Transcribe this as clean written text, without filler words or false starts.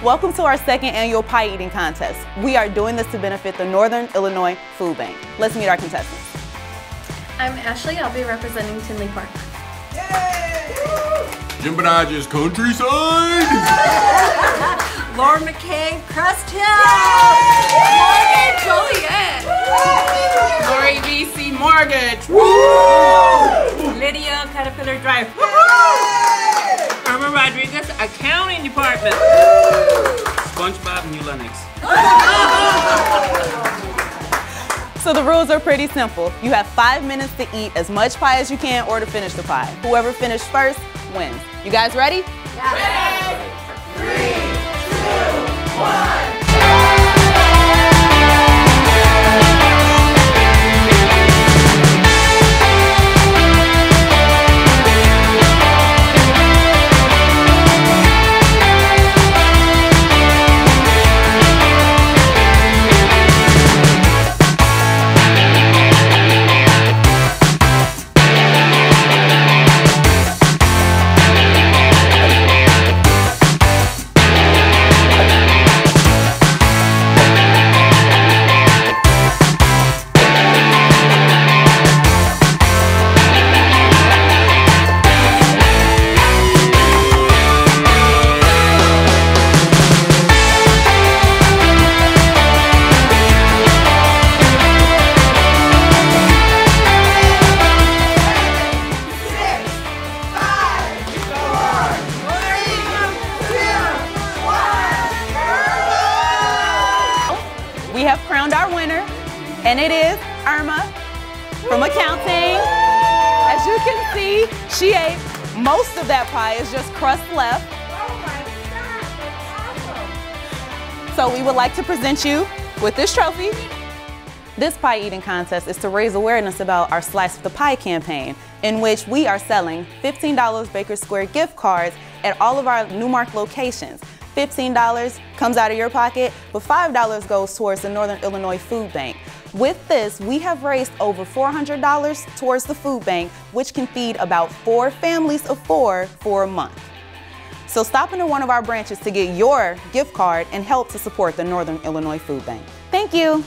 Welcome to our second annual pie eating contest. We are doing this to benefit the Northern Illinois Food Bank. Let's meet our contestants. I'm Ashley. I'll be representing Tinley Park. Yay! Jim Benaj's Countryside! Laura McKay, Crest Hill! Morgan Joliet! Lori VC Mortgage! Lydia Caterpillar Drive! Irma Rodriguez Accounting Department! SpongeBob New Lenox. So the rules are pretty simple. You have 5 minutes to eat as much pie as you can or to finish the pie. Whoever finished first wins. You guys ready? Yeah. Ready? 3, 2, 1. We have crowned our winner, and it is Irma from accounting. As you can see, she ate most of that pie. It's just crust left. Oh my God, that's awesome. So we would like to present you with this trophy. This pie eating contest is to raise awareness about our Slice of the Pie campaign, in which we are selling $15 Baker Square gift cards at all of our NuMark locations. $15 comes out of your pocket, but $5 goes towards the Northern Illinois Food Bank. With this, we have raised over $400 towards the food bank, which can feed about 4 families of 4 for a month. So stop into one of our branches to get your gift card and help to support the Northern Illinois Food Bank. Thank you.